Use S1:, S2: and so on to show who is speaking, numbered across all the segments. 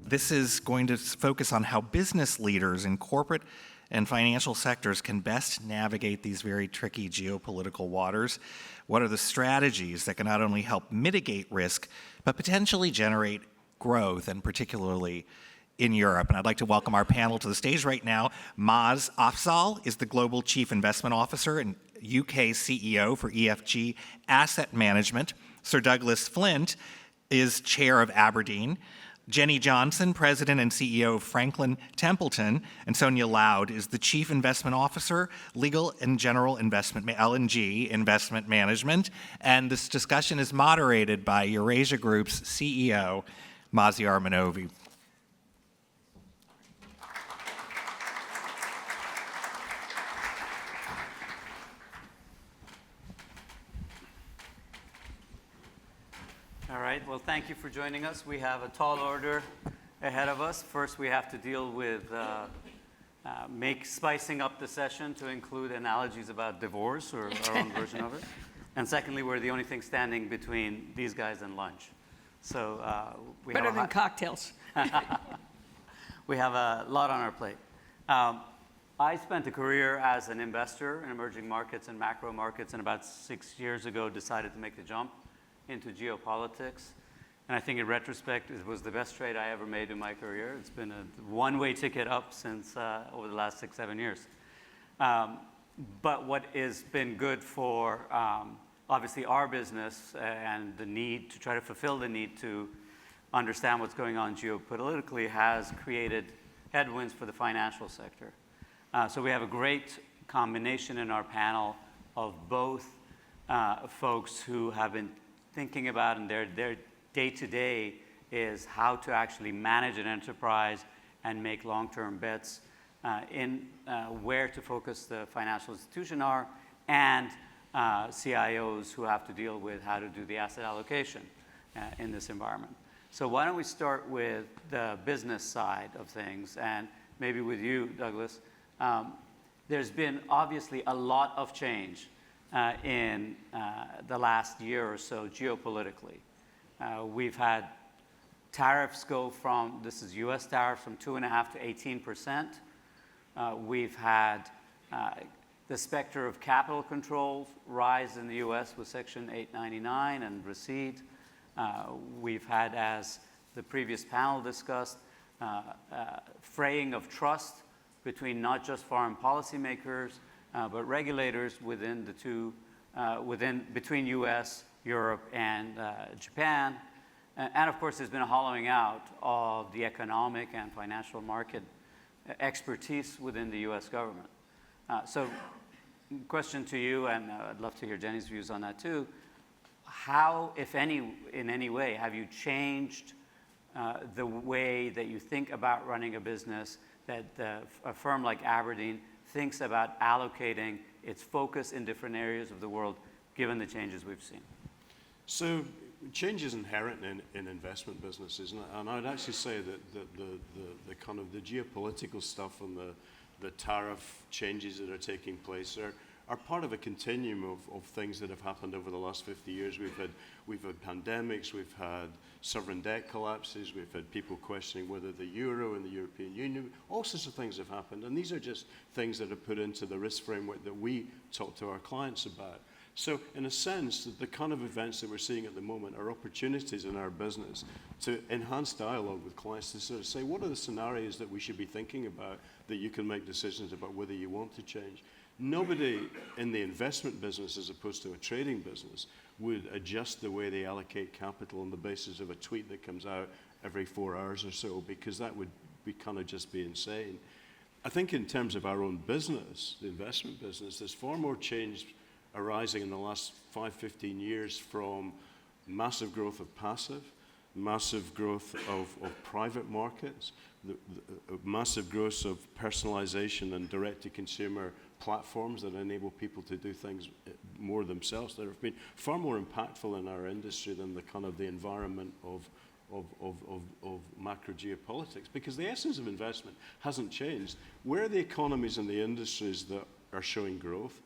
S1: This is going to focus on how business leaders in corporate and financial sectors can best navigate these very tricky geopolitical waters. What are the strategies that can not only help mitigate risk, but potentially generate growth, and particularly in Europe? And I'd like to welcome our panel to the stage right now. Afzal is the Global Chief Investment Officer and UK CEO for EFG Asset Management. Sir Douglas Flint is Chair of Aberdeen. Jenny Johnson, President and CEO of Franklin Templeton, and Sonja Laud is the Chief Investment Officer, Legal and General Investment, LGIM Investment Management. And this discussion is moderated by Eurasia Group's CEO, Maziar Minovi.
S2: All right, well, thank you for joining us. We have a tall order ahead of us. First, we have to deal with spicing up the session to include analogies about divorce, or our own version of it. And secondly, we're the only thing standing between these guys and lunch. So we
S3: better than cocktails.
S2: We have a lot on our plate. I spent a career as an investor in emerging markets and macro markets, and about 6 years ago decided to make the jump into geopolitics. And I think in retrospect, it was the best trade I ever made in my career. It's been a one-way ticket up since over the last 6-7 years. But what has been good for obviously our business and the need to try to fulfill the need to understand what's going on geopolitically has created headwinds for the financial sector. So we have a great combination in our panel of both folks who have been thinking about, and their day-to-day is how to actually manage an enterprise and make long-term bets in where to focus the financial institution are, and CIOs who have to deal with how to do the asset allocation in this environment. So why don't we start with the business side of things, and maybe with you, Douglas. There's been obviously a lot of change in the last year or so geopolitically. We've had tariffs go from, this is US tariffs, from 2.5% to 18%. We've had the specter of capital controls rise in the US with Section 899 and recede. We've had, as the previous panel discussed, fraying of trust between not just foreign policymakers, but regulators within the two, between US, Europe, and Japan. And of course, there's been a hollowing out of the economic and financial market expertise within the US government. So question to you, and I'd love to hear Jenny's views on that too. How, if any, in any way, have you changed the way that you think about running a business, that a firm like Aberdeen thinks about allocating its focus in different areas of the world, given the changes we've seen?
S4: So change is inherent in investment businesses, and I'd actually say that the kind of the geopolitical stuff and the tariff changes that are taking place are part of a continuum of things that have happened over the last 50 years. We've had pandemics, we've had sovereign debt collapses, we've had people questioning whether the euro and the European Union, all sorts of things have happened. And these are just things that are put into the risk framework that we talk to our clients about. So in a sense, the kind of events that we're seeing at the moment are opportunities in our business to enhance dialogue with clients, to sort of say, what are the scenarios that we should be thinking about that you can make decisions about whether you want to change? Nobody in the investment business, as opposed to a trading business, would adjust the way they allocate capital on the basis of a tweet that comes out every 4 hours or so, because that would be kind of just be insane. I think in terms of our own business, the investment business, there's far more change arising in the last 5-15 years from massive growth of passive, massive growth of private markets, the massive growth of personalization and direct-to-consumer platforms that enable people to do things more themselves, that have been far more impactful in our industry than the kind of the environment of macro geopolitics, because the essence of investment hasn't changed. Where are the economies and the industries that are showing growth?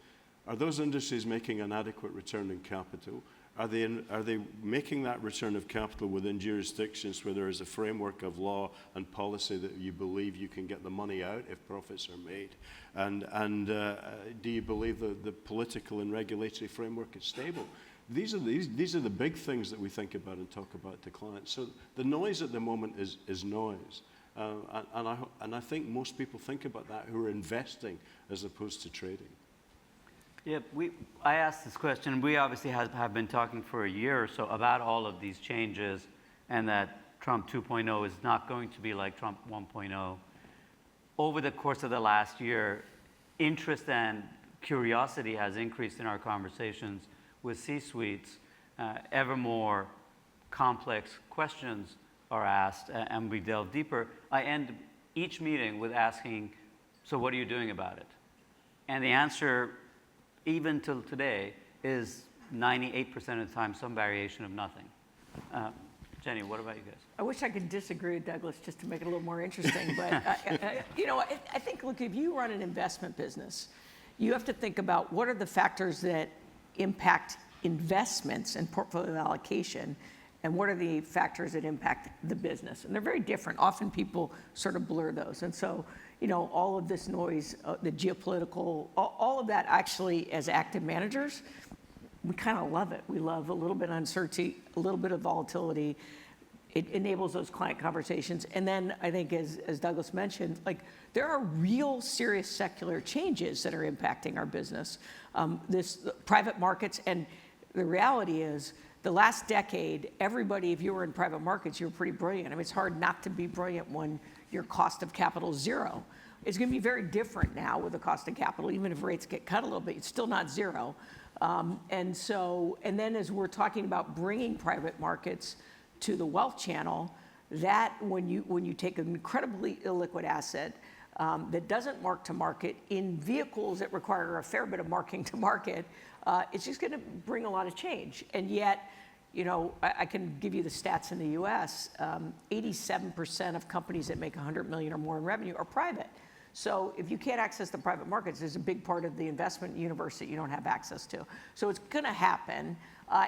S4: Are those industries making an adequate return in capital? are they making that return of capital within jurisdictions where there is a framework of law and policy that you believe you can get the money out if profits are made? And do you believe the political and regulatory framework is stable? These are the big things that we think about and talk about to clients. So the noise at the moment is noise. And I think most people think about that who are investing as opposed to trading.
S2: Yeah, I asked this question. We obviously have been talking for a year or so about all of these changes and that Trump 2.0 is not going to be like Trump 1.0. Over the course of the last year, interest and curiosity has increased in our conversations with C-suites. Ever more complex questions are asked, and we delve deeper. I end each meeting with asking, so what are you doing about it? And the answer, even till today, is 98% of the time some variation of nothing. Jenny, what about you guys?
S3: I wish I could disagree with Douglas just to make it a little more interesting, but I think, look, if you run an investment business, you have to think about what are the factors that impact investments and portfolio allocation, and what are the factors that impact the business. And they're very different. Often people sort of blur those. And so, all of this noise, the geopolitical, all of that actually, as active managers, we kind of love it. We love a little bit of uncertainty, a little bit of volatility. It enables those client conversations. And then I think, as Douglas mentioned, like there are real serious secular changes that are impacting our business. This private markets, and the reality is, the last decade, everybody, if you were in private markets, you were pretty brilliant. I mean, it's hard not to be brilliant when your cost of capital is zero. It's going to be very different now with the cost of capital. Even if rates get cut a little bit, it's still not zero. And then as we're talking about bringing private markets to the wealth channel, that when you take an incredibly illiquid asset that doesn't mark to market in vehicles that require a fair bit of marking to market, it's just going to bring a lot of change. And yet, I can give you the stats in the U.S. 87% of companies that make 100 million or more in revenue are private. So if you can't access the private markets, there's a big part of the investment universe that you don't have access to. So it's going to happen.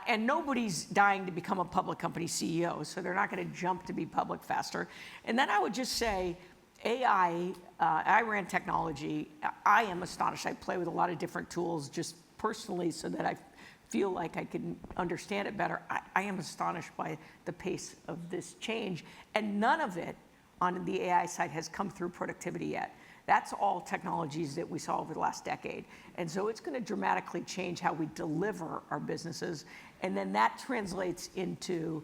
S3: And nobody's dying to become a public company CEO, so they're not going to jump to be public faster. And then I would just say, AI, I ran technology. I am astonished. I play with a lot of different tools just personally so that I feel like I can understand it better. I am astonished by the pace of this change. And none of it on the AI side has come through productivity yet. That's all technologies that we saw over the last decade. And so it's going to dramatically change how we deliver our businesses. And then that translates into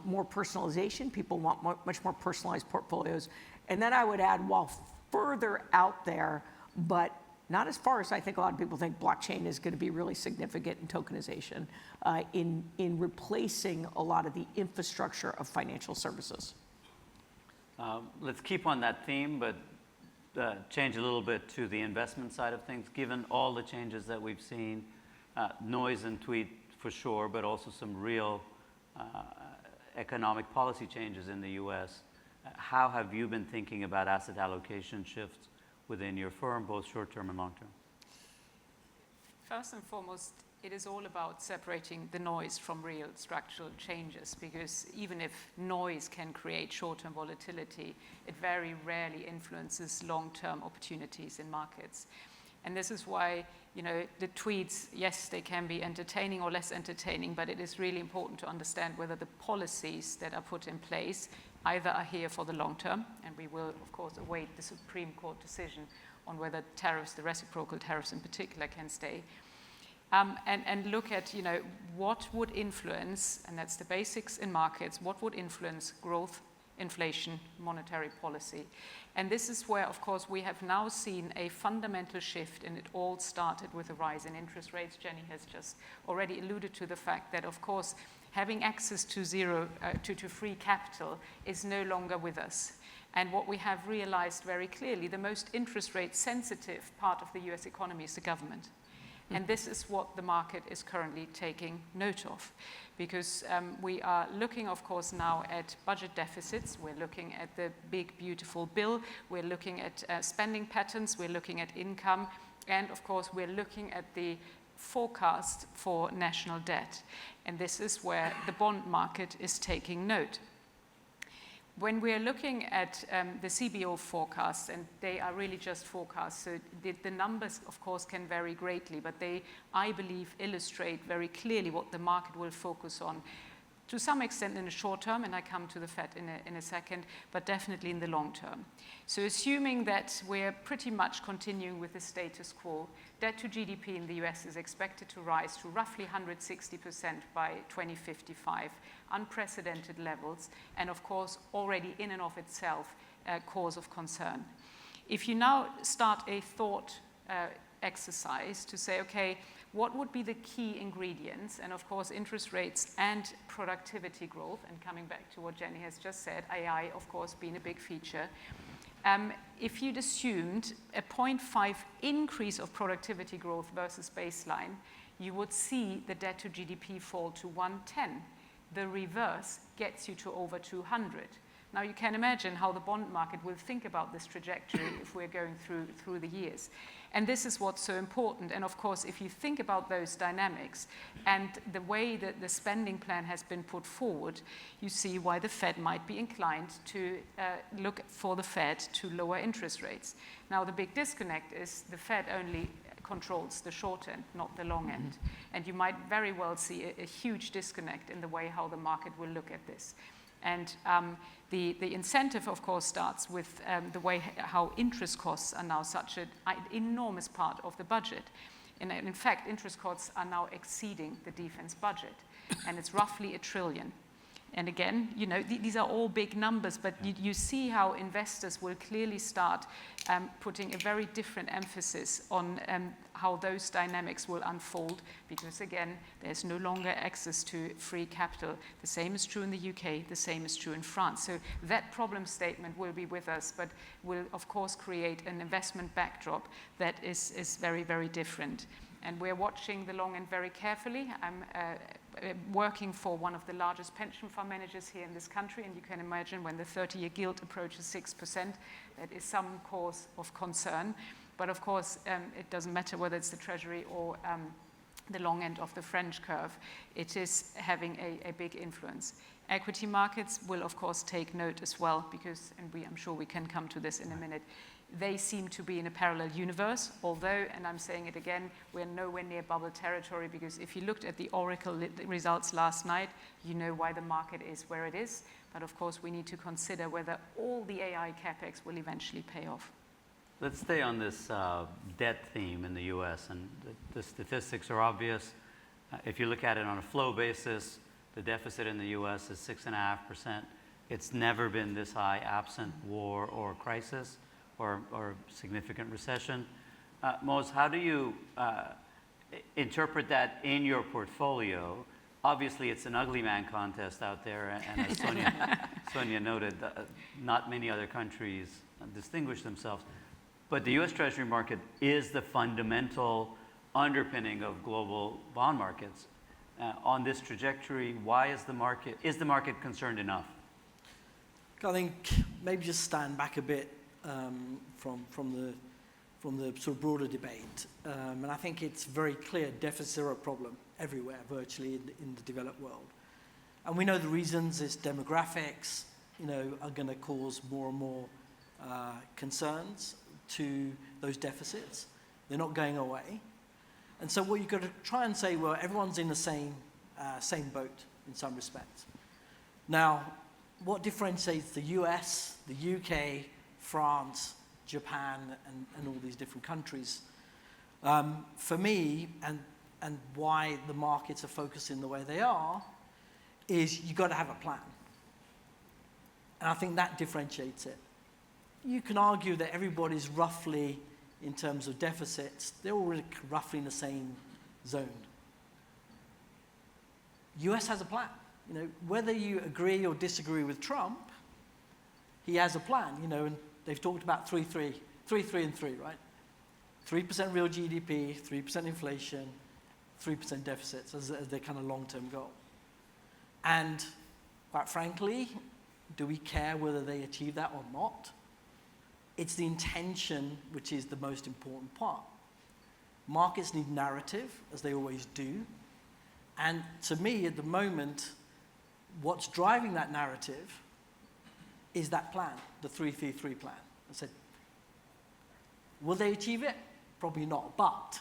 S3: more personalization. People want much more personalized portfolios. And then I would add, while further out there, but not as far as I think a lot of people think, blockchain is going to be really significant in tokenization, in replacing a lot of the infrastructure of financial services.
S2: Let's keep on that theme, but change a little bit to the investment side of things. Given all the changes that we've seen, noise and tweet for sure, but also some real economic policy changes in the U.S., how have you been thinking about asset allocation shifts within your firm, both short-term and long-term?
S5: First and foremost, it is all about separating the noise from real structural changes, because even if noise can create short-term volatility, it very rarely influences long-term opportunities in markets. And this is why, the tweets, yes, they can be entertaining or less entertaining, but it is really important to understand whether the policies that are put in place either are here for the long term, and we will, of course, await the Supreme Court decision on whether tariffs, the reciprocal tariffs in particular, can stay. And look at, what would influence, and that's the basics in markets, what would influence growth, inflation, monetary policy. And this is where, of course, we have now seen a fundamental shift, and it all started with a rise in interest rates. Jenny has just already alluded to the fact that, of course, having access to to free capital is no longer with us. And what we have realized very clearly, the most interest rate sensitive part of the US economy is the government. And this is what the market is currently taking note of, because we are looking, of course, now at budget deficits. We're looking at the big, beautiful bill. We're looking at spending patterns. We're looking at income. And, of course, we're looking at the forecast for national debt. And this is where the bond market is taking note. When we're looking at the CBO forecasts, and they are really just forecasts, so the numbers, of course, can vary greatly, but they, I believe, illustrate very clearly what the market will focus on, to some extent in the short term, and I come to the Fed in a second, but definitely in the long term. So assuming that we're pretty much continuing with the status quo, debt to GDP in the US is expected to rise to roughly 160% by 2055, unprecedented levels, and of course already in and of itself a cause of concern. If you now start a thought exercise to say, okay, what would be the key ingredients? And of course, interest rates and productivity growth, and coming back to what Jenny has just said, AI, of course, being a big feature. If you'd assumed a 0.5 increase of productivity growth versus baseline, you would see the debt to GDP fall to 110. The reverse gets you to over 200. Now, you can imagine how the bond market will think about this trajectory if we're going through the years. And this is what's so important. And of course, if you think about those dynamics and the way that the spending plan has been put forward, you see why the Fed might be inclined to look for the Fed to lower interest rates. Now, the big disconnect is the Fed only controls the short end, not the long end. And you might very well see a huge disconnect in the way how the market will look at this. And the incentive, of course, starts with the way how interest costs are now such an enormous part of the budget. And in fact, interest costs are now exceeding the defense budget, and it's roughly $1 trillion. And again, you know, these are all big numbers, but you see how investors will clearly start putting a very different emphasis on how those dynamics will unfold, because again, there's no longer access to free capital. The same is true in the UK, the same is true in France. So that problem statement will be with us, but will of course create an investment backdrop that is very, very different. And we're watching the long end very carefully. I'm working for one of the largest pension fund managers here in this country, and you can imagine when the 30-year gilt approaches 6%, that is some cause of concern. But of course, it doesn't matter whether it's the Treasury or the long end of the French curve. It is having a big influence. Equity markets will, of course, take note as well, because, and I'm sure we can come to this in a minute, they seem to be in a parallel universe, although, and I'm saying it again, we're nowhere near bubble territory, because if you looked at the Oracle results last night, you know why the market is where it is. But of course, we need to consider whether all the AI capex will eventually pay off.
S2: Let's stay on this debt theme in the US, and the statistics are obvious. If you look at it on a flow basis, the deficit in the US is 6.5%. It's never been this high absent war or crisis or significant recession. Moz, how do you interpret that in your portfolio? Obviously, it's an ugly man contest out there, and as Sonja noted, not many other countries distinguish themselves. But the US Treasury market is the fundamental underpinning of global bond markets. On this trajectory, why is the market concerned enough?
S6: I think maybe just stand back a bit from the sort of broader debate. And I think it's very clear deficits are a problem everywhere, virtually in the developed world. And we know the reasons. It's demographics, you know, are going to cause more and more concerns to those deficits. They're not going away. And so what you've got to try and say, well, everyone's in the same boat in some respects. Now, what differentiates the US, the UK, France, Japan, and all these different countries, for me, and why the markets are focusing the way they are, is you've got to have a plan. And I think that differentiates it. You can argue that everybody's roughly, in terms of deficits, they're all roughly in the same zone. US has a plan. You know, whether you agree or disagree with Trump, he has a plan, you know, and they've talked about 3-3, 3-3 and 3, right? 3% real GDP, 3% inflation, 3% deficits as their kind of long-term goal. And quite frankly, do we care whether they achieve that or not? It's the intention which is the most important part. Markets need narrative, as they always do. And to me, at the moment, what's driving that narrative is that plan, the 3-3-3 plan. I said, will they achieve it? Probably not, but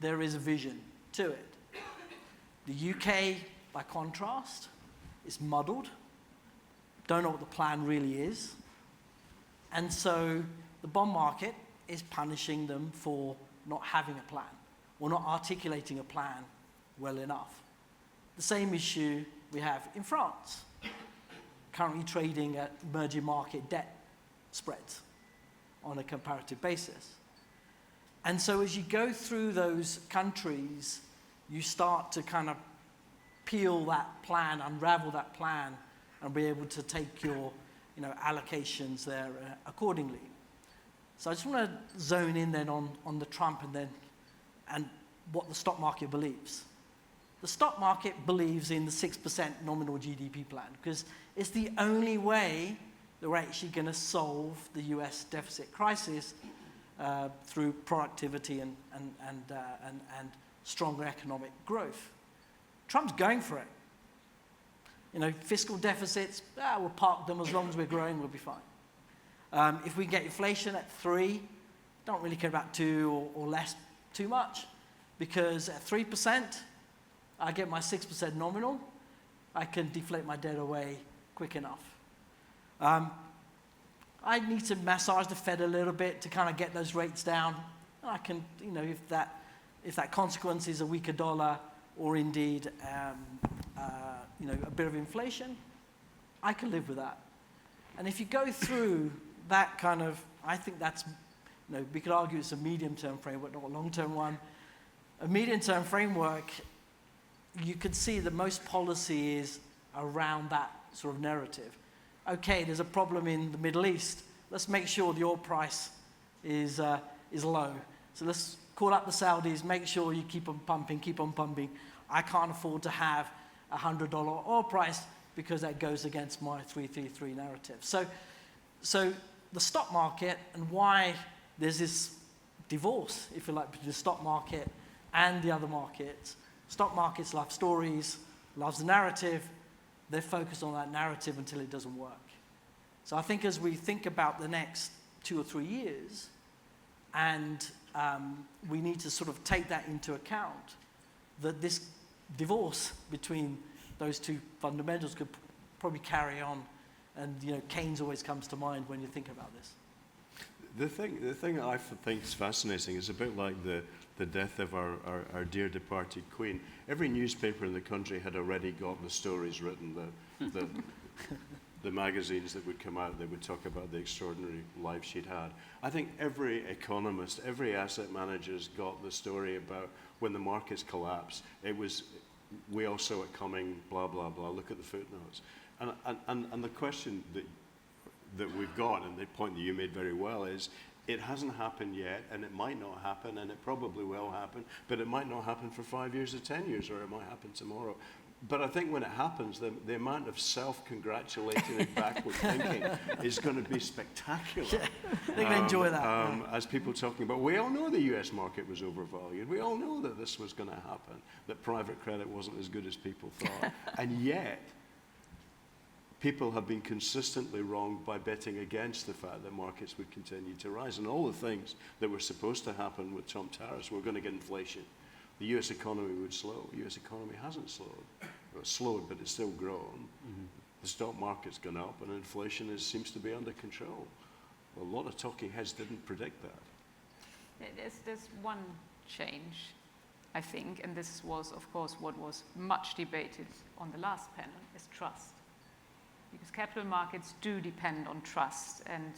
S6: there is a vision to it. The UK, by contrast, is muddled, don't know what the plan really is, and so the bond market is punishing them for not having a plan or not articulating a plan well enough. The same issue we have in France, currently trading at emerging market debt spreads on a comparative basis. And so as you go through those countries, you start to kind of peel that plan, unravel that plan, and be able to take your allocations there accordingly. So I just want to zone in then on the Trump and what the stock market believes. The stock market believes in the 6% nominal GDP plan because it's the only way that we're actually going to solve the US deficit crisis through productivity and stronger economic growth. Trump's going for it. Fiscal deficits, we'll park them as long as we're growing, we'll be fine. If we get inflation at 3, don't really care about 2 or less too much, because at 3%, I get my 6% nominal, I can deflate my debt away quick enough. I need to massage the Fed a little bit to kind of get those rates down. I can, if that consequence is a weaker dollar or indeed, a bit of inflation, I can live with that. And if you go through that kind of, I think that's, we could argue it's a medium-term framework, not a long-term one. A medium-term framework, you could see that most policy is around that sort of narrative. Okay, there's a problem in the Middle East. Let's make sure the oil price is low. So let's call up the Saudis, make sure you keep on pumping. I can't afford to have a $100 oil price because that goes against my 3-3-3 narrative. So the stock market and why there's this divorce, if you like, between the stock market and the other markets. Stock markets love stories, loves the narrative. They're focused on that narrative until it doesn't work. So I think as we think about the next 2 or 3 years, and we need to sort of take that into account, that this divorce between those two fundamentals could probably carry on. And Keynes always comes to mind when you think about this.
S4: The thing that I think is fascinating is a bit like the death of our dear departed Queen. Every newspaper in the country had already got the stories written, the magazines that would come out, they would talk about the extraordinary life she'd had. I think every economist, every asset manager's got the story about when the markets collapsed. It was, we all saw it coming, blah, blah, blah, look at the footnotes. And the question that we've got, and the point that you made very well, is it hasn't happened yet, and it might not happen, and it probably will happen, but it might not happen for 5 years or 10 years, or it might happen tomorrow. But I think when it happens, the amount of self-congratulating and backward thinking is going to be spectacular.
S6: They're going to enjoy that.
S4: As people talking about, we all know the US market was overvalued. We all know that this was going to happen, that private credit wasn't as good as people thought. And yet, people have been consistently wronged by betting against the fact that markets would continue to rise. And all the things that were supposed to happen with Trump tariffs, we're going to get inflation. The US economy would slow. The US economy hasn't slowed. Well, it's slowed, but it's still grown. Mm-hmm. The stock market's gone up, and inflation seems to be under control. A lot of talking heads didn't predict that.
S5: There's one change, I think, and this was, of course, what was much debated on the last panel, is trust. Because capital markets do depend on trust, and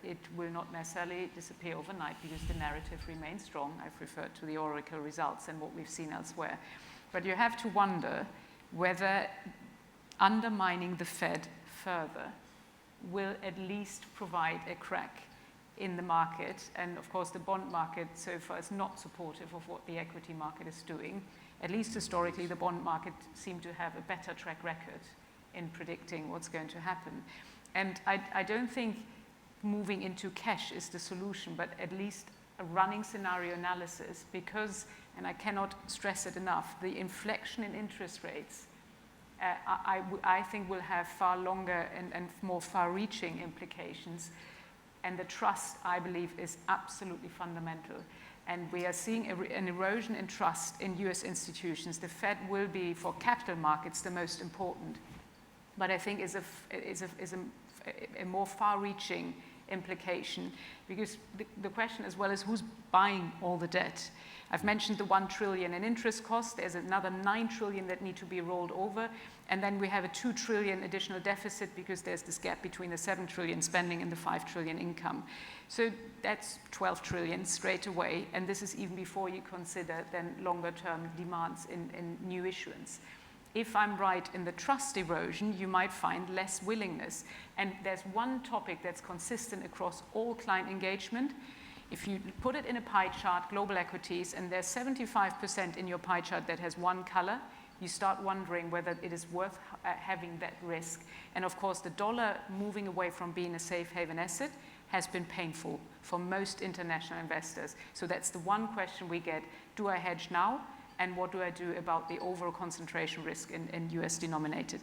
S5: it will not necessarily disappear overnight because the narrative remains strong. I've referred to the Oracle results and what we've seen elsewhere. But you have to wonder whether undermining the Fed further will at least provide a crack in the market. And of course, the bond market so far is not supportive of what the equity market is doing. At least historically, the bond market seemed to have a better track record in predicting what's going to happen. And I don't think moving into cash is the solution, but at least a running scenario analysis because, and I cannot stress it enough, the inflection in interest rates I think will have far longer and more far-reaching implications. And the trust, I believe, is absolutely fundamental. And we are seeing an erosion in trust in US institutions. The Fed will be, for capital markets, the most important. But I think is a more far-reaching implication, because the question as well is who's buying all the debt. I've mentioned the 1 trillion in interest costs. There's another 9 trillion that need to be rolled over. And then we have a 2 trillion additional deficit because there's this gap between the 7 trillion spending and the 5 trillion income. So that's 12 trillion straight away. And this is even before you consider then longer term demands in new issuance. If I'm right in the trust erosion, you might find less willingness. And there's one topic that's consistent across all client engagement. If you put it in a pie chart, global equities, and there's 75% in your pie chart that has one color, you start wondering whether it is worth having that risk. And of course, the dollar moving away from being a safe haven asset has been painful for most international investors. So that's the one question we get. Do I hedge now? And what do I do about the overall concentration risk in US-denominated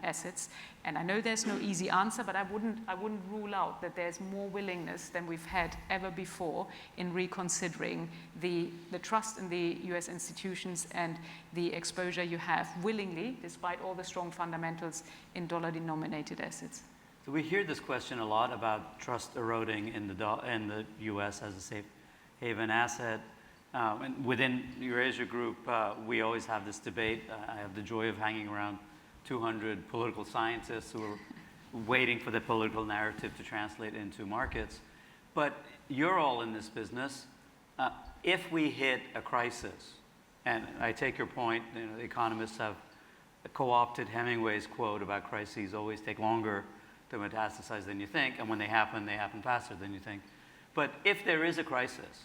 S5: assets? And I know there's no easy answer, but I wouldn't rule out that there's more willingness than we've had ever before in reconsidering the trust in the US institutions and the exposure you have willingly, despite all the strong fundamentals, in dollar-denominated assets.
S2: So we hear this question a lot about trust eroding in the US as a safe haven asset. And within Eurasia Group, we always have this debate. I have the joy of hanging around 200 political scientists who are waiting for the political narrative to translate into markets. But you're all in this business. If we hit a crisis, and I take your point, the economists have co-opted Hemingway's quote about crises always take longer to metastasize than you think, and when they happen faster than you think. But if there is a crisis,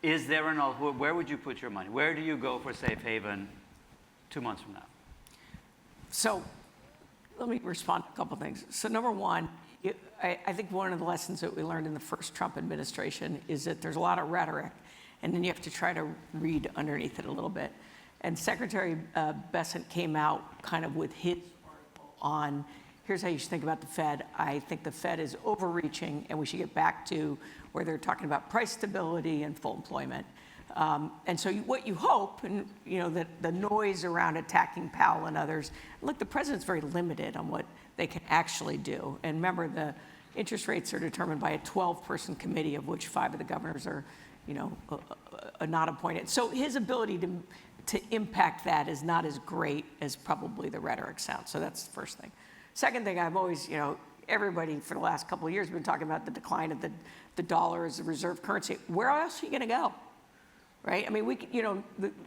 S2: is there where would you put your money? Where do you go for safe haven 2 months from now?
S3: So let me respond to a couple things. So number one, I think one of the lessons that we learned in the first Trump administration is that there's a lot of rhetoric, and then you have to try to read underneath it a little bit. And Secretary Bessent came out kind of with his article on, here's how you should think about the Fed. I think the Fed is overreaching, and we should get back to where they're talking about price stability and full employment. And so what you hope, and that the noise around attacking Powell and others, look, the president's very limited on what they can actually do. And remember, the interest rates are determined by a 12-person committee, of which 5 of the governors are, not appointed. So his ability to impact that is not as great as probably the rhetoric sounds. So that's the first thing. Second thing, I've always, everybody for the last couple of years has been talking about the decline of the dollar as a reserve currency. Where else are you going to go, right? I mean,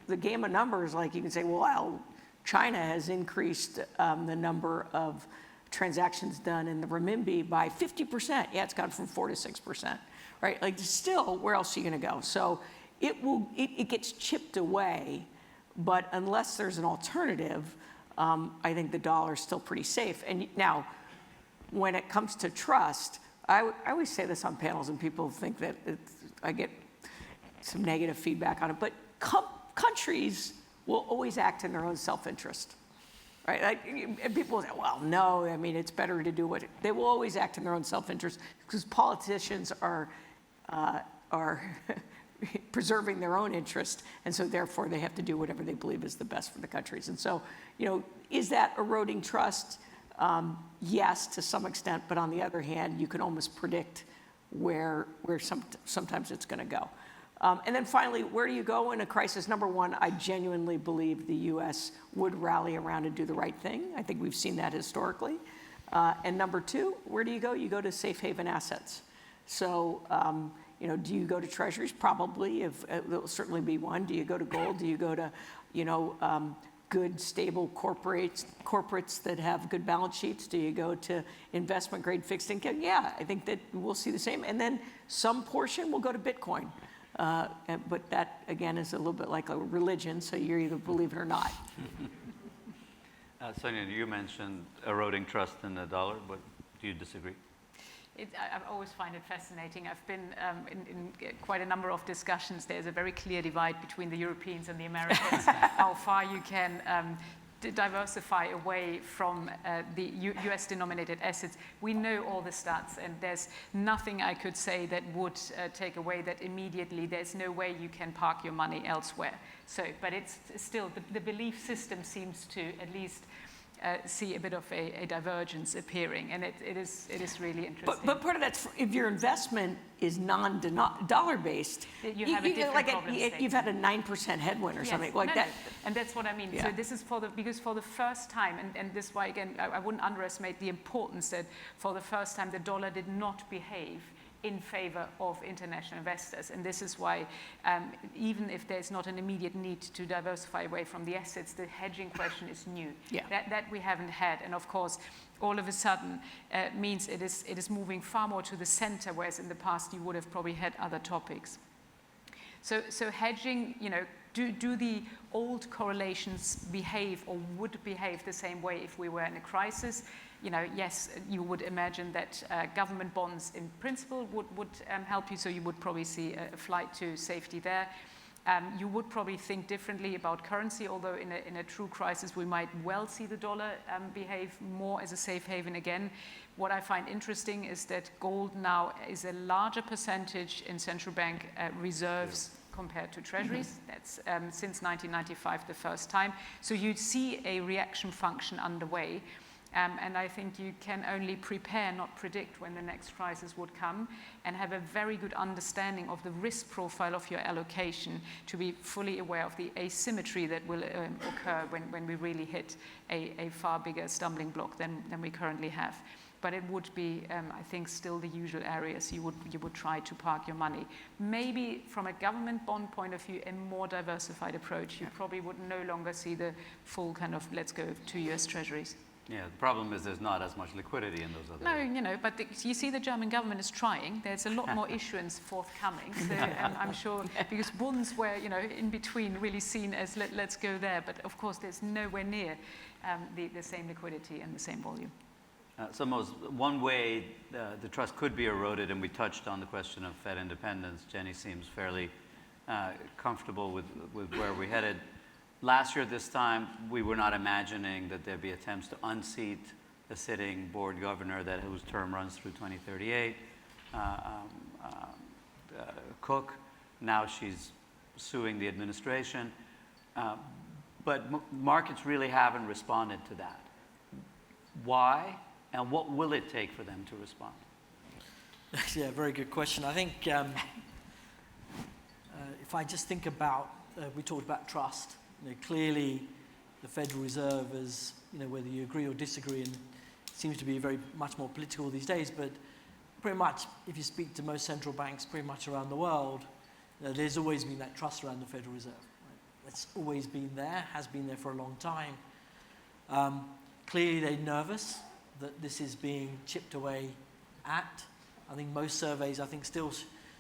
S3: the game of numbers, like you can say, well, China has increased the number of transactions done in the renminbi by 50%. Yeah, it's gone from 4 to 6%, right? Like still, where else are you going to go? So it gets chipped away, but unless there's an alternative, I think the dollar is still pretty safe. And now, when it comes to trust, I always say this on panels, and people think that I get some negative feedback on it, but countries will always act in their own self-interest, right? And people say, well, no, I mean, it's better to do what they will always act in their own self-interest because politicians are preserving their own interest, and so therefore they have to do whatever they believe is the best for the countries. And so, is that eroding trust? Yes, to some extent, but on the other hand, you can almost predict where sometimes it's going to go. And then finally, where do you go in a crisis? Number one, I genuinely believe the U.S. would rally around and do the right thing. I think we've seen that historically. And number two, where do you go? You go to safe haven assets. So, do you go to treasuries? Probably. There'll certainly be one. Do you go to gold? Do you go to, good, stable corporates that have good balance sheets? Do you go to investment grade fixed income? Yeah, I think that we'll see the same. And then some portion will go to Bitcoin. But that, again, is a little bit like a religion, so you either believe it or not.
S2: Sonja, you mentioned eroding trust in the dollar, but do you disagree?
S5: I always find it fascinating. I've been in quite a number of discussions. There's a very clear divide between the Europeans and the Americans, how far you can diversify away from the US-denominated assets. We know all the stats, and there's nothing I could say that would take away that immediately. There's no way you can park your money elsewhere. So, but it's still, the belief system seems to at least see a bit of a divergence appearing, and it is really interesting.
S3: But part of that's, if your investment is non-dollar based,
S5: you have a different problem statement.
S3: You've had a 9% headwind or something like that.
S5: And that's what I mean.
S3: Yeah.
S5: So this is because for the first time, and this is why, again, I wouldn't underestimate the importance that for the first time the dollar did not behave in favor of international investors. And this is why, even if there's not an immediate need to diversify away from the assets, the hedging question is new.
S3: Yeah.
S5: That we haven't had. And of course, all of a sudden means it is moving far more to the center, whereas in the past you would have probably had other topics. So hedging, do the old correlations behave or would behave the same way if we were in a crisis? Yes, you would imagine that government bonds in principle would help you, so you would probably see a flight to safety there. You would probably think differently about currency, although in a true crisis we might well see the dollar behave more as a safe haven again. What I find interesting is that gold now is a larger percentage in central bank reserves compared to treasuries. That's since 1995 the first time. So you'd see a reaction function underway. And I think you can only prepare, not predict, when the next crisis would come, and have a very good understanding of the risk profile of your allocation to be fully aware of the asymmetry that will occur when we really hit a far bigger stumbling block than we currently have. But it would be, I think, still the usual areas you would try to park your money. Maybe from a government bond point of view, a more diversified approach. You probably would no longer see the full kind of, let's go to US treasuries.
S2: Yeah, the problem is there's not as much liquidity in those other
S5: No, but you see the German government is trying. There's a lot more issuance forthcoming. So I'm sure, because bonds were, in between really seen as let's go there. But of course, there's nowhere near the same liquidity and the same volume.
S2: So one way the trust could be eroded, and we touched on the question of Fed independence. Jenny seems fairly comfortable with where we're headed. Last year at this time, we were not imagining that there'd be attempts to unseat a sitting board governor whose term runs through 2038. Cook, now she's suing the administration. But markets really haven't responded to that. Why, and what will it take for them to respond?
S6: Yeah, very good question. I think if I just think about, we talked about trust. Clearly, the Federal Reserve is, whether you agree or disagree, and seems to be very much more political these days, but pretty much, if you speak to most central banks pretty much around the world, there's always been that trust around the Federal Reserve. Right? It's always been there, has been there for a long time. Clearly, they're nervous that this is being chipped away at. I think most surveys, still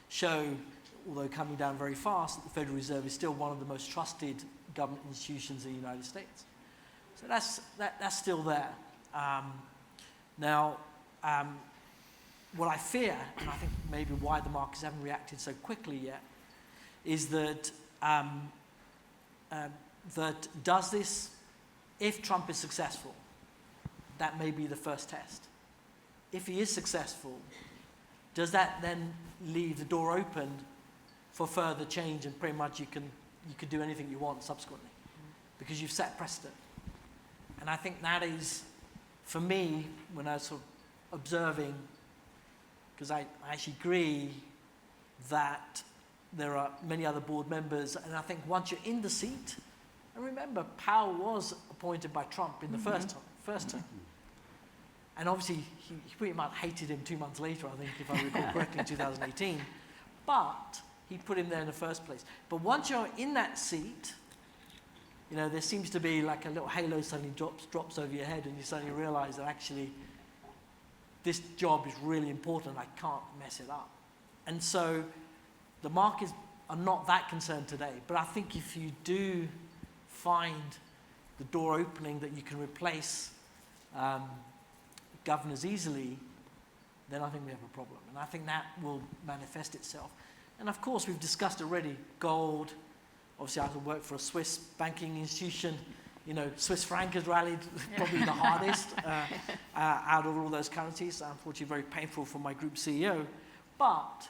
S6: show, although coming down very fast, that the Federal Reserve is still one of the most trusted government institutions in the United States. So that's still there. Now, what I fear, and I think maybe why the markets haven't reacted so quickly yet, is that does this, if Trump is successful, that may be the first test. If he is successful, does that then leave the door open for further change, and pretty much you could do anything you want subsequently because you've set precedent? And I think that is, for me, when I was sort of observing, because I actually agree that there are many other board members, and I think once you're in the seat, and remember, Powell was appointed by Trump in the first term. And obviously, he pretty much hated him 2 months later, I think, if I recall correctly, in 2018. But he put him there in the first place. But once you're in that seat, there seems to be like a little halo suddenly drops over your head, and you suddenly realize that actually this job is really important. I can't mess it up. And so the markets are not that concerned today. But I think if you do find the door opening that you can replace governors easily, then I think we have a problem. And I think that will manifest itself. And of course, we've discussed already gold. Obviously, I work for a Swiss banking institution. You know, Swiss franc has rallied probably the hardest out of all those currencies. Unfortunately, very painful for my group CEO. But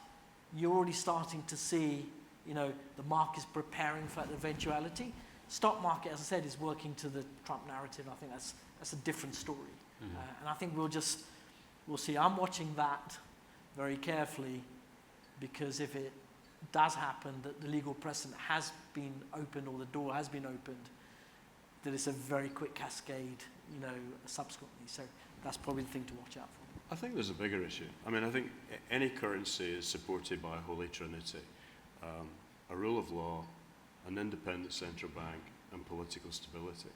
S6: you're already starting to see, you know, the market's preparing for that eventuality. Stock market, as I said, is working to the Trump narrative. I think that's a different story. And I think we'll see. I'm watching that very carefully, because if it does happen that the legal precedent has been opened, or the door has been opened, that it's a very quick cascade, you know, subsequently. So that's probably the thing to watch out for.
S4: I think there's a bigger issue. I mean, I think any currency is supported by a holy trinity: a rule of law, an independent central bank, and political stability.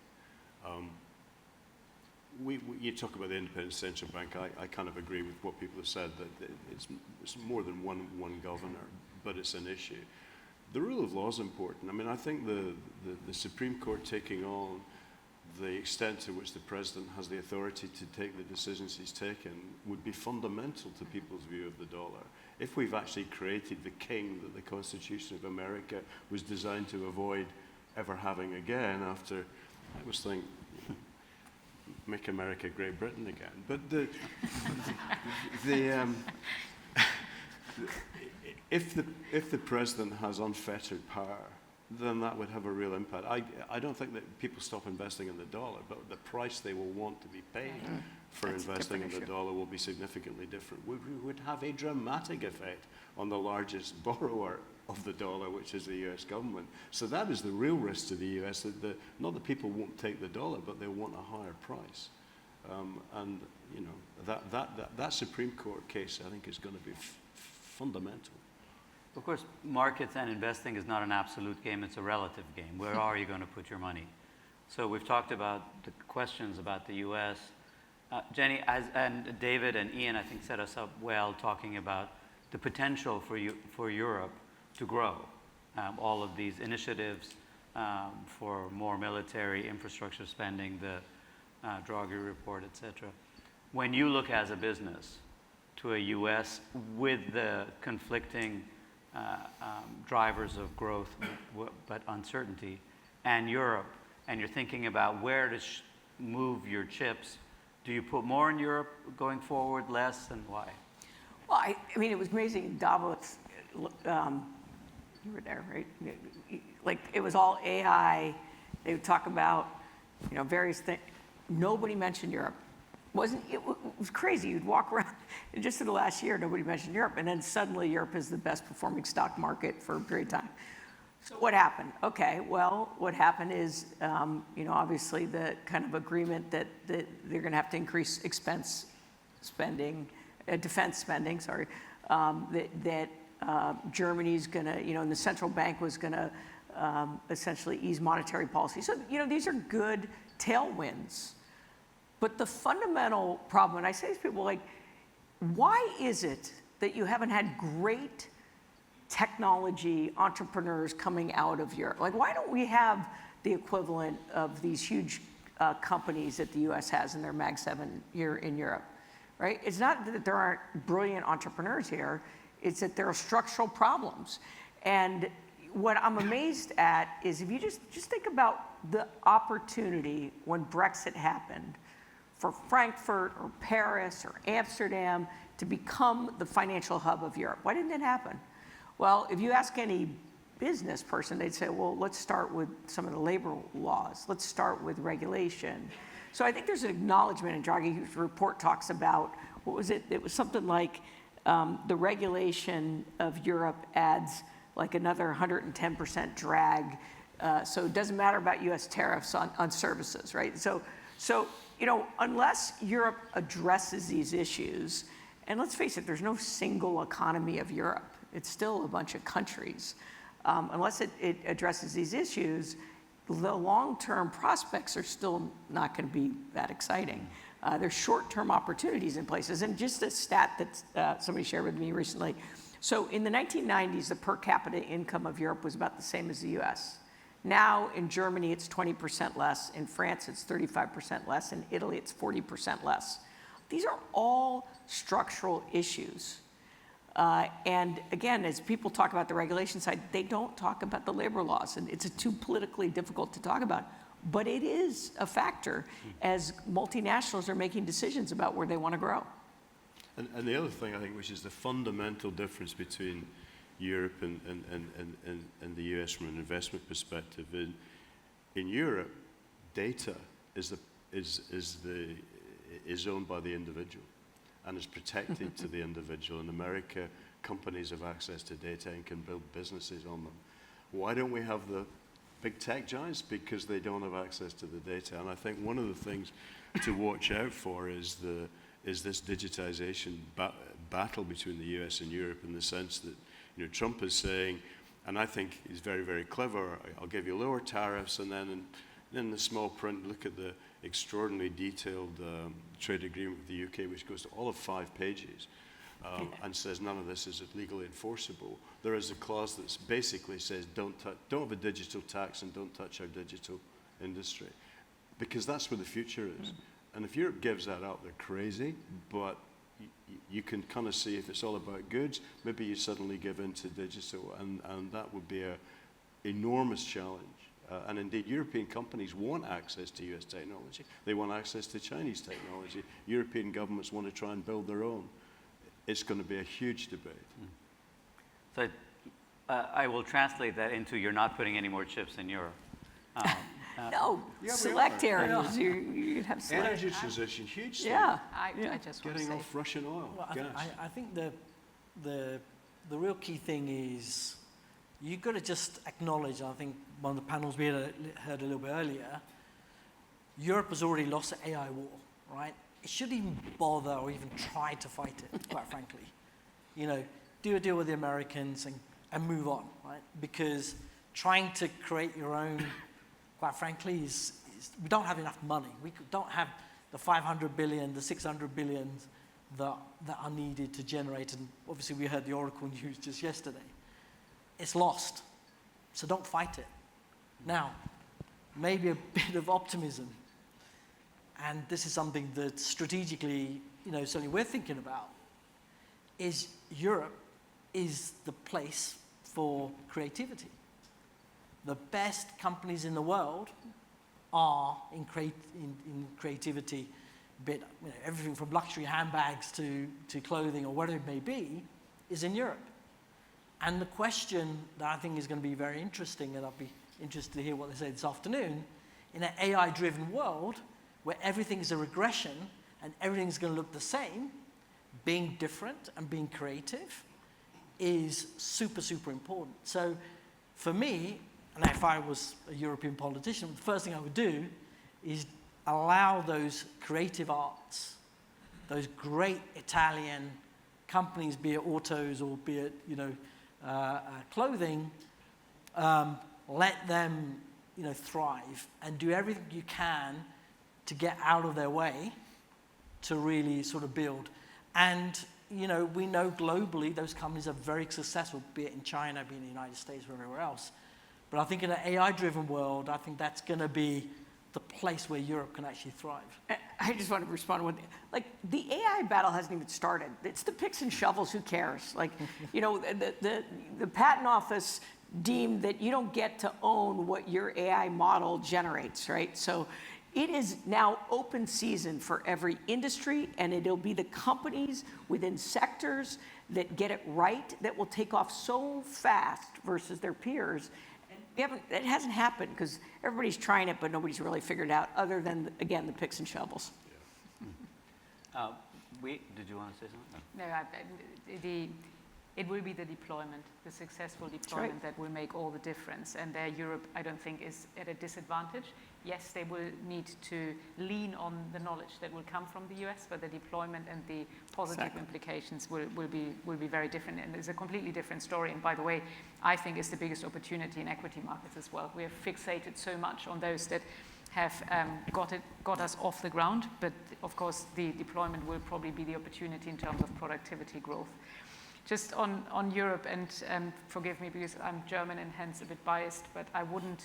S4: You talk about the independent central bank. I kind of agree with what people have said, that it's more than one governor, but it's an issue. The rule of law is important. I mean, I think the Supreme Court taking on the extent to which the president has the authority to take the decisions he's taken would be fundamental to people's view of the dollar. If we've actually created the king that the Constitution of America was designed to avoid ever having again, after, I was thinking, make America Great Britain again. But if the president has unfettered power, then that would have a real impact. I don't think that people stop investing in the dollar, but the price they will want to be paid for investing in the dollar will be significantly different. We would have a dramatic effect on the largest borrower of the dollar, which is the US government. So that is the real risk to the US, that not that people won't take the dollar, but they'll want a higher price. And you know, that Supreme Court case, I think, is going to be fundamental.
S2: Of course, markets and investing is not an absolute game, it's a relative game. Where are you going to put your money? So we've talked about the questions about the US. Jenny, and David and Ian, I think, set us up well, talking about the potential for Europe to grow. All of these initiatives for more military infrastructure spending, the Draghi report, et cetera. When you look as a business to a US with the conflicting drivers of growth but uncertainty, and Europe, and you're thinking about where to move your chips, do you put more in Europe going forward, less, and why?
S3: Well, I mean, it was amazing in Davos. You were there, right? Like, it was all AI. They would talk about, you know, various things. Nobody mentioned Europe. It was crazy. You'd walk around, and just in the last year, nobody mentioned Europe. And then suddenly Europe is the best performing stock market for a period of time. So what happened? Okay, well, what happened is, you know, obviously the kind of agreement that they're going to have to increase defense spending, that Germany's going to, you know, and the central bank was going to essentially ease monetary policy. So, you know, these are good tailwinds. But the fundamental problem, and I say to people, like, why is it that you haven't had great technology entrepreneurs coming out of Europe? Like, why don't we have the equivalent of these huge companies that the US has in their Mag 7 here in Europe, right? It's not that there aren't brilliant entrepreneurs here, it's that there are structural problems. And what I'm amazed at is, if you just think about the opportunity when Brexit happened for Frankfurt or Paris or Amsterdam to become the financial hub of Europe. Why didn't it happen? Well, if you ask any business person, they'd say, well, let's start with some of the labor laws. Let's start with regulation. So I think there's an acknowledgement, and Draghi's report talks about, what was it? It was something like the regulation of Europe adds like another 110% drag. So it doesn't matter about US tariffs on services, right? So, you know, unless Europe addresses these issues, and let's face it, there's no single economy of Europe. It's still a bunch of countries. Unless it addresses these issues, the long-term prospects are still not going to be that exciting. There's short-term opportunities in places. And just a stat that somebody shared with me recently. So in the 1990s, the per capita income of Europe was about the same as the US. Now in Germany, it's 20% less. In France, it's 35% less. In Italy, it's 40% less. These are all structural issues. And again, as people talk about the regulation side, they don't talk about the labor laws, and it's too politically difficult to talk about. But it is a factor as multinationals are making decisions about where they want to grow.
S4: And the other thing, I think, which is the fundamental difference between Europe and the US from an investment perspective, in Europe, data is owned by the individual and is protected to the individual. In America, companies have access to data and can build businesses on them. Why don't we have the big tech giants? Because they don't have access to the data. And I think one of the things to watch out for is this digitization battle between the US and Europe, in the sense that, you know, Trump is saying, and I think he's very, very clever, I'll give you lower tariffs, and then in the small print, look at the extraordinarily detailed trade agreement with the UK, which goes to all of 5 pages and says none of this is legally enforceable. There is a clause that basically says don't have a digital tax and don't touch our digital industry, because that's where the future is. And if Europe gives that up, they're crazy, but you can kind of see if it's all about goods, maybe you suddenly give in to digital, and that would be an enormous challenge. And indeed, European companies want access to US technology. They want access to Chinese technology. European governments want to try and build their own. It's going to be a huge debate.
S2: So I will translate that into you're not putting any more chips in Europe.
S3: No,
S4: Yeah,
S3: select
S4: we
S3: areas. You can have select.
S4: Energy transition, huge thing.
S3: Yeah.
S5: I just want to
S4: Getting
S5: say,
S4: off Russian oil,
S6: Well,
S4: gas.
S6: I think the real key thing is you've got to just acknowledge, I think one of the panels we heard a little bit earlier, Europe has already lost the AI war, right? It shouldn't even bother or even try to fight it, quite frankly. You know, do a deal with the Americans and move on, right? Because trying to create your own, quite frankly, we don't have enough money. We don't have the 500 billion, the 600 billion that are needed to generate. And obviously we heard the Oracle news just yesterday. It's lost. So don't fight it. Now, maybe a bit of optimism. And this is something that strategically, you know, certainly we're thinking about, is Europe is the place for creativity. The best companies in the world are in creativity, you know, everything from luxury handbags to clothing or whatever it may be, is in Europe. And the question that I think is going to be very interesting, and I'll be interested to hear what they say this afternoon, in an AI-driven world where everything is a regression and everything's going to look the same, being different and being creative is super, super important. So for me, and if I was a European politician, the first thing I would do is allow those creative arts, those great Italian companies, be it autos or be it, you know, clothing, let them, you know, thrive and do everything you can to get out of their way to really sort of build. And, you know, we know globally those companies are very successful, be it in China, be it in the United States, or everywhere else. But I think in an AI-driven world, I think that's going to be the place where Europe can actually thrive.
S3: I just want to respond with, like, the AI battle hasn't even started. It's the picks and shovels, who cares? Like, you know, the patent office deemed that you don't get to own what your AI model generates, right? So it is now open season for every industry, and it'll be the companies within sectors that get it right that will take off so fast versus their peers. It hasn't happened because everybody's trying it, but nobody's really figured it out other than, again, the picks and shovels.
S2: Did you want to say something?
S5: no, it will be the deployment, the successful deployment that will make all the difference. And there Europe, I don't think, is at a disadvantage. Yes, they will need to lean on the knowledge that will come from the US, but the deployment and the positive implications will be very different. And it's a completely different story. And by the way, I think it's the biggest opportunity in equity markets as well. We have fixated so much on those that have got us off the ground. But of course, the deployment will probably be the opportunity in terms of productivity growth. Just on Europe, and forgive me because I'm German and hence a bit biased, but I wouldn't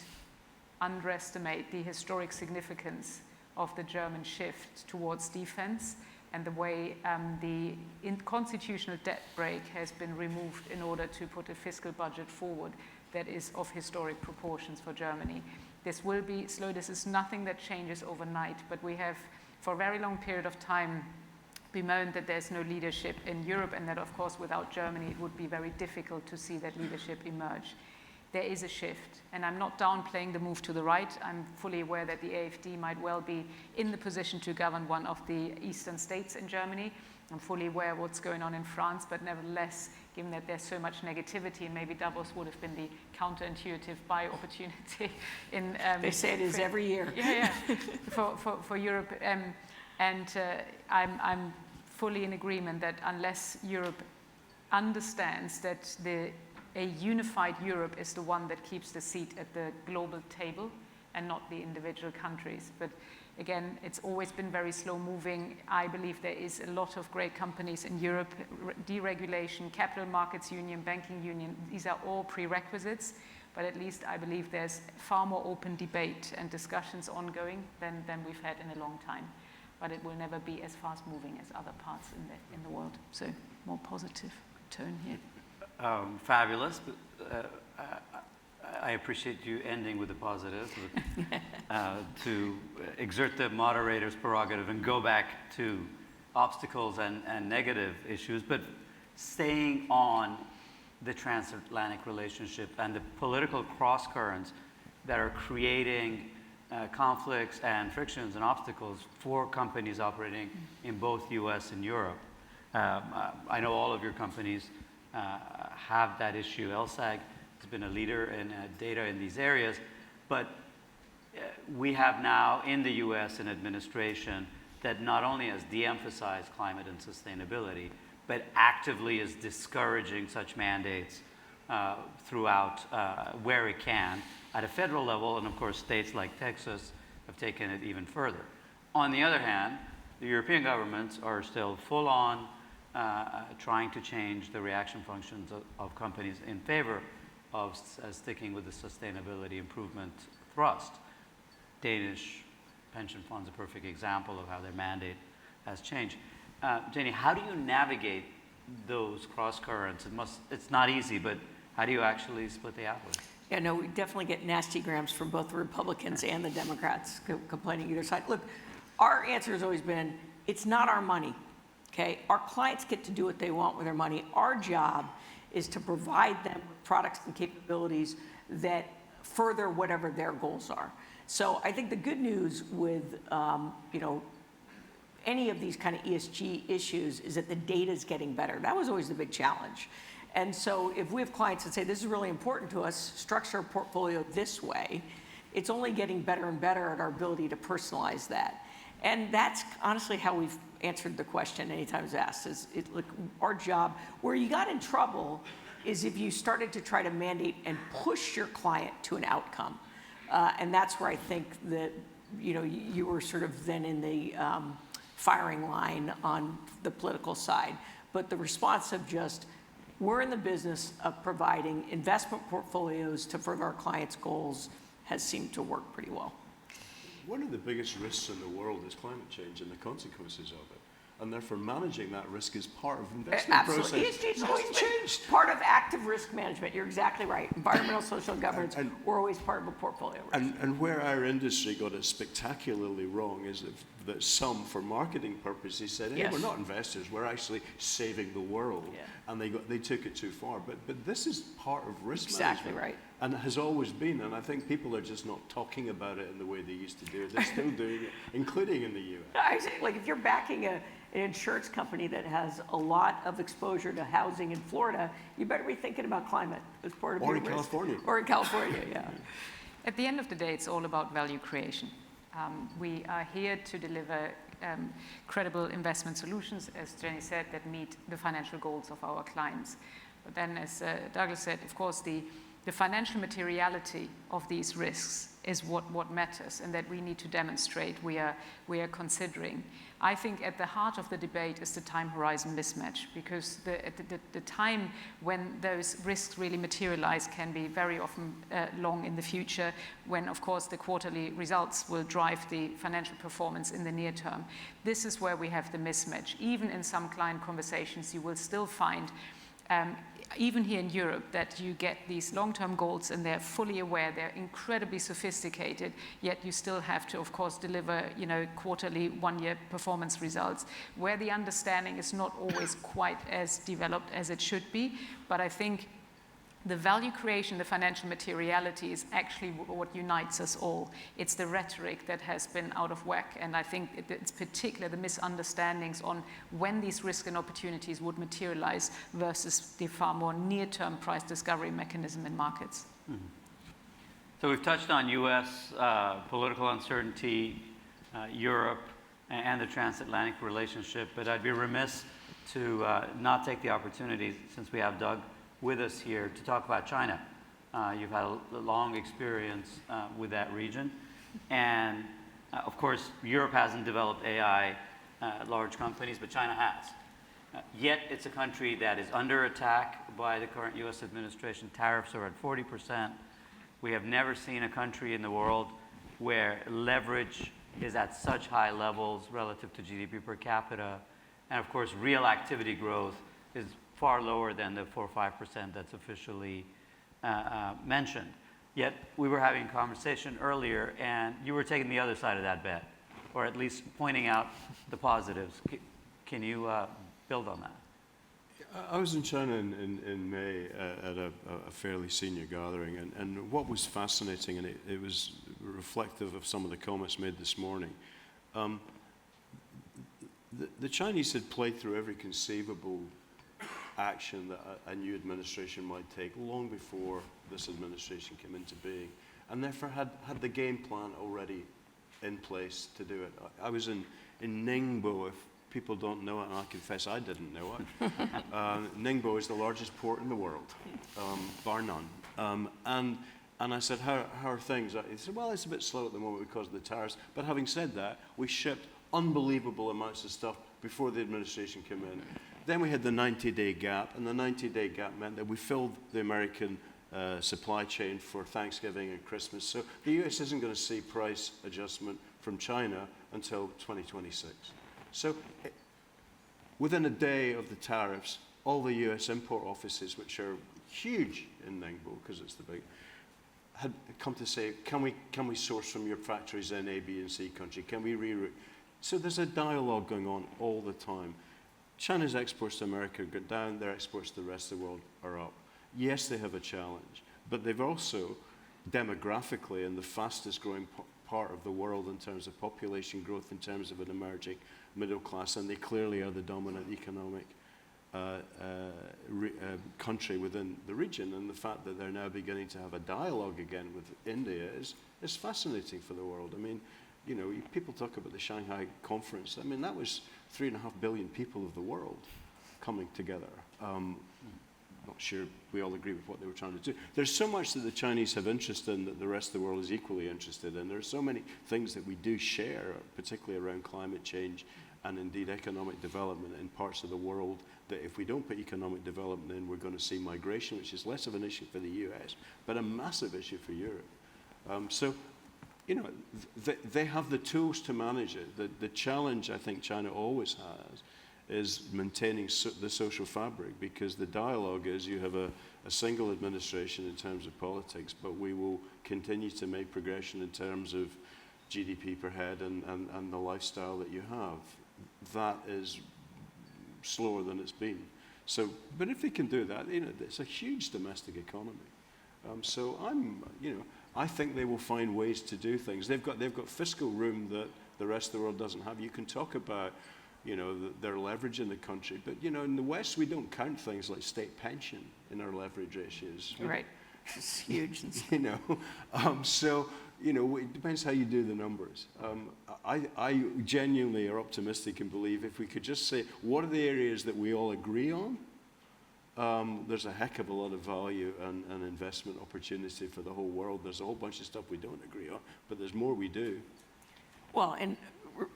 S5: underestimate the historic significance of the German shift towards defense, and the way the constitutional debt brake has been removed in order to put a fiscal budget forward that is of historic proportions for Germany. This will be slow. This is nothing that changes overnight, but we have, for a very long period of time, bemoaned that there's no leadership in Europe, and that, of course, without Germany, it would be very difficult to see that leadership emerge. There is a shift, and I'm not downplaying the move to the right. I'm fully aware that the AfD might well be in the position to govern one of the eastern states in Germany. I'm fully aware of what's going on in France, but nevertheless, given that there's so much negativity, and maybe Davos would have been the counterintuitive buy opportunity in...
S3: They say it is every year.
S5: Yeah, for Europe. I'm fully in agreement that unless Europe understands that a unified Europe is the one that keeps the seat at the global table and not the individual countries. But again, it's always been very slow moving. I believe there is a lot of great companies in Europe, deregulation, capital markets union, banking union, these are all prerequisites, but at least I believe there's far more open debate and discussions ongoing than we've had in a long time. But it will never be as fast moving as other parts in the world. So more positive tone here.
S2: Fabulous. I appreciate you ending with the positive, to exert the moderator's prerogative and go back to obstacles and negative issues, but staying on the transatlantic relationship and the political cross-currents that are creating conflicts and frictions and obstacles for companies operating in both US and Europe. I know all of your companies have that issue. LSAG has been a leader in data in these areas, but we have now in the US an administration that not only has de-emphasized climate and sustainability, but actively is discouraging such mandates throughout where it can at a federal level, and of course states like Texas have taken it even further. On the other hand, the European governments are still full on trying to change the reaction functions of companies in favor of sticking with the sustainability improvement thrust. Danish pension funds, a perfect example of how their mandate has changed. Jenny, how do you navigate those cross currents? It's not easy, but how do you actually split the apple?
S3: Yeah, no, we definitely get nasty grams from both the Republicans and the Democrats complaining either side. Look, our answer has always been, it's not our money, okay? Our clients get to do what they want with their money. Our job is to provide them with products and capabilities that further whatever their goals are. So I think the good news with, any of these kind of ESG issues is that the data is getting better. That was always the big challenge. And so if we have clients that say, this is really important to us, structure a portfolio this way, it's only getting better and better at our ability to personalize that. And that's honestly how we've answered the question anytime it's asked, look, our job, where you got in trouble is if you started to try to mandate and push your client to an outcome. And that's where I think that, you were sort of then in the firing line on the political side. But the response of just, we're in the business of providing investment portfolios to further our clients' goals has seemed to work pretty well.
S4: One of the biggest risks in the world is climate change and the consequences of it. And therefore managing that risk is part of investment process.
S3: Absolutely. ESG has always been part of active risk management. You're exactly right. Environmental, social governance were always part of a portfolio risk.
S4: And where our industry got it spectacularly wrong is that some, for marketing purposes, said, hey, we're not investors, we're actually saving the world. Yeah. And they took it too far. But this is part of risk management.
S3: Exactly right.
S4: And it has always been. And I think people are just not talking about it in the way they used to do it. They're still doing it, including in the US.
S3: I say, like, if you're backing an insurance company that has a lot of exposure to housing in Florida, you better be thinking about climate as part of your risk. Or in California. Or in California, yeah.
S5: At the end of the day, it's all about value creation. We are here to deliver credible investment solutions, as Jenny said, that meet the financial goals of our clients. But then, as Douglas said, of course, the financial materiality of these risks is what matters, and that we need to demonstrate we are considering. I think at the heart of the debate is the time horizon mismatch, because the time when those risks really materialize can be very often long in the future, when of course the quarterly results will drive the financial performance in the near term. This is where we have the mismatch. Even in some client conversations, you will still find even here in Europe, that you get these long-term goals and they're fully aware, they're incredibly sophisticated, yet you still have to, of course, deliver, quarterly, one-year performance results, where the understanding is not always quite as developed as it should be. But I think the value creation, the financial materiality is actually what unites us all. It's the rhetoric that has been out of whack, and I think it's particularly the misunderstandings on when these risks and opportunities would materialize versus the far more near-term price discovery mechanism in markets.
S2: Mm-hmm. So we've touched on U.S. Political uncertainty, Europe, and the transatlantic relationship, but I'd be remiss to not take the opportunity, since we have Doug with us here, to talk about China. You've had a long experience with that region. And of course, Europe hasn't developed AI large companies, but China has. Yet it's a country that is under attack by the current US administration. Tariffs are at 40%. We have never seen a country in the world where leverage is at such high levels relative to GDP per capita. And of course, real activity growth is far lower than the 4 or 5% that's officially mentioned. Yet we were having a conversation earlier, and you were taking the other side of that bet, or at least pointing out the positives. Can you build on that?
S4: I was in China in May at a fairly senior gathering, and what was fascinating, and it was reflective of some of the comments made this morning, the Chinese had played through every conceivable action that a new administration might take long before this administration came into being, and therefore had the game plan already in place to do it. I was in Ningbo, if people don't know it, and I confess I didn't know it. Ningbo is the largest port in the world, bar none. And I said, how are things? He said, well, it's a bit slow at the moment because of the tariffs, but having said that, we shipped unbelievable amounts of stuff before the administration came in. Then we had the 90-day gap, and the 90-day gap meant that we filled the American supply chain for Thanksgiving and Christmas. So the US isn't going to see price adjustment from China until 2026. So within a day of the tariffs, all the US import offices, which are huge in Ningbo because it's the big, had come to say, can we source from your factories in A, B, and C country? Can we reroute? So there's a dialogue going on all the time. China's exports to America go down, their exports to the rest of the world are up. Yes, they have a challenge, but they've also, demographically, in the fastest growing part of the world in terms of population growth, in terms of an emerging middle class, and they clearly are the dominant economic country within the region. And the fact that they're now beginning to have a dialogue again with India is fascinating for the world. I mean, people talk about the Shanghai conference. I mean, that was 3.5 billion people of the world coming together. Not sure we all agree with what they were trying to do. There's so much that the Chinese have interest in that the rest of the world is equally interested in. There are so many things that we do share, particularly around climate change and indeed economic development in parts of the world, that if we don't put economic development in, we're going to see migration, which is less of an issue for the US, but a massive issue for Europe. So they have the tools to manage it. The challenge I think China always has is maintaining the social fabric, because the dialogue is you have a single administration in terms of politics, but we will continue to make progression in terms of GDP per head and the lifestyle that you have. That is slower than it's been. So, but if they can do that, it's a huge domestic economy. So I think they will find ways to do things. They've got fiscal room that the rest of the world doesn't have. You can talk about, their leverage in the country, but in the West we don't count things like state pension in our leverage ratios.
S3: Right, it's huge.
S4: So it depends how you do the numbers. I genuinely are optimistic and believe if we could just say what are the areas that we all agree on, there's a heck of a lot of value and investment opportunity for the whole world. There's a whole bunch of stuff we don't agree on, but there's more we do.
S3: Well, and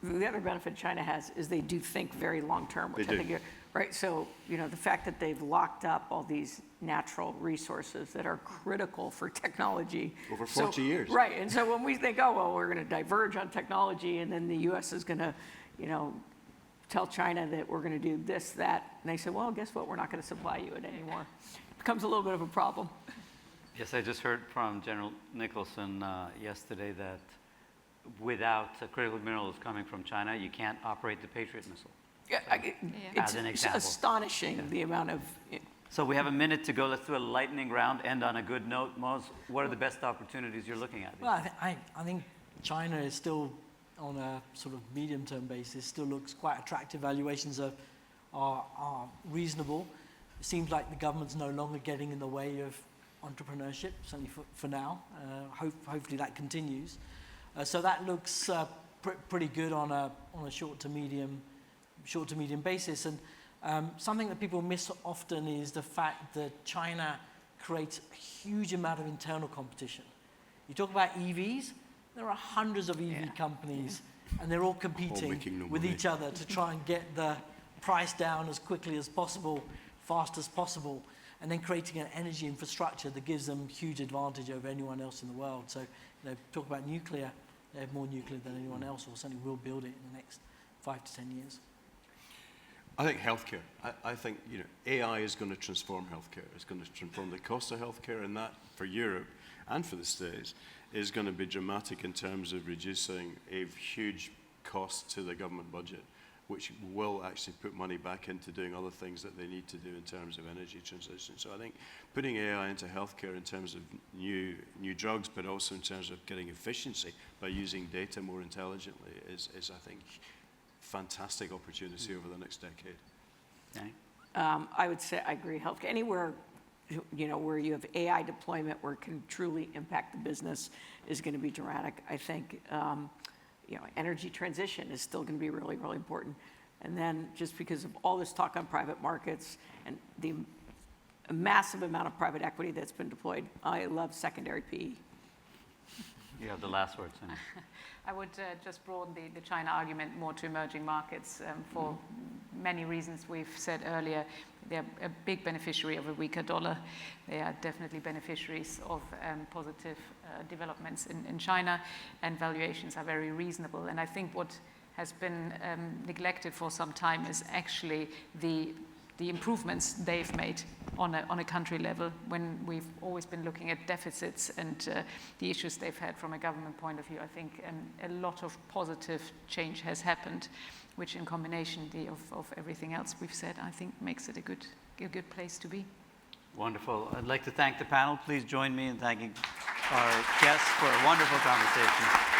S3: the other benefit China has is they do think very long-term, which
S4: They
S3: I
S4: do.
S3: think, right? So, the fact that they've locked up all these natural resources that are critical for technology.
S4: Over 40 years.
S3: Right, and so when we think, oh, well, we're going to diverge on technology, and then the U.S. is going to, tell China that we're going to do this, that, and they say, well, guess what? We're not going to supply you it anymore. It becomes a little bit of a problem.
S2: Yes, I just heard from General Nicholson yesterday that without critical minerals coming from China, you can't operate the Patriot missile.
S3: Yeah,
S2: As an example.
S3: astonishing the amount of.
S2: So we have a minute to go. Let's do a lightning round, end on a good note. Moz, what are the best opportunities you're looking at?
S6: Well, I think China is still, on a sort of medium-term basis, still looks quite attractive. Valuations are reasonable. It seems like the government's no longer getting in the way of entrepreneurship, certainly for now. Hopefully that continues. So that looks pretty good on a short to medium basis. And something that people miss often is the fact that China creates a huge amount of internal competition. You talk about EVs, there are hundreds of EV companies, and they're all competing
S4: making no
S6: with
S4: money.
S6: each other to try and get the price down as quickly as possible, fast as possible, and then creating an energy infrastructure that gives them huge advantage over anyone else in the world. So, talk about nuclear, they have more nuclear than anyone else, or certainly will build it in the next 5 to 10 years.
S4: I think healthcare. I think AI is going to transform healthcare. It's going to transform the cost of healthcare, and that for Europe and for the States is going to be dramatic in terms of reducing a huge cost to the government budget, which will actually put money back into doing other things that they need to do in terms of energy transition. So I think putting AI into healthcare in terms of new drugs, but also in terms of getting efficiency by using data more intelligently is I think, fantastic opportunity over the next decade.
S2: Danny?
S3: I would say I agree. Healthcare, anywhere where you have AI deployment where it can truly impact the business is going to be dramatic. I think energy transition is still going to be really, really important. And then just because of all this talk on private markets and the massive amount of private equity that's been deployed, I love secondary PE.
S2: You have the last word, Sonja.
S5: I would just broaden the China argument more to emerging markets for many reasons we've said earlier. They're a big beneficiary of a weaker dollar. They are definitely beneficiaries of positive developments in China, and valuations are very reasonable. And I think what has been neglected for some time is actually the improvements they've made on a country level, when we've always been looking at deficits and the issues they've had from a government point of view. I think a lot of positive change has happened, which in combination of everything else we've said, I think makes it a good place to be.
S2: Wonderful. I'd like to thank the panel. Please join me in thanking our guests for a wonderful conversation.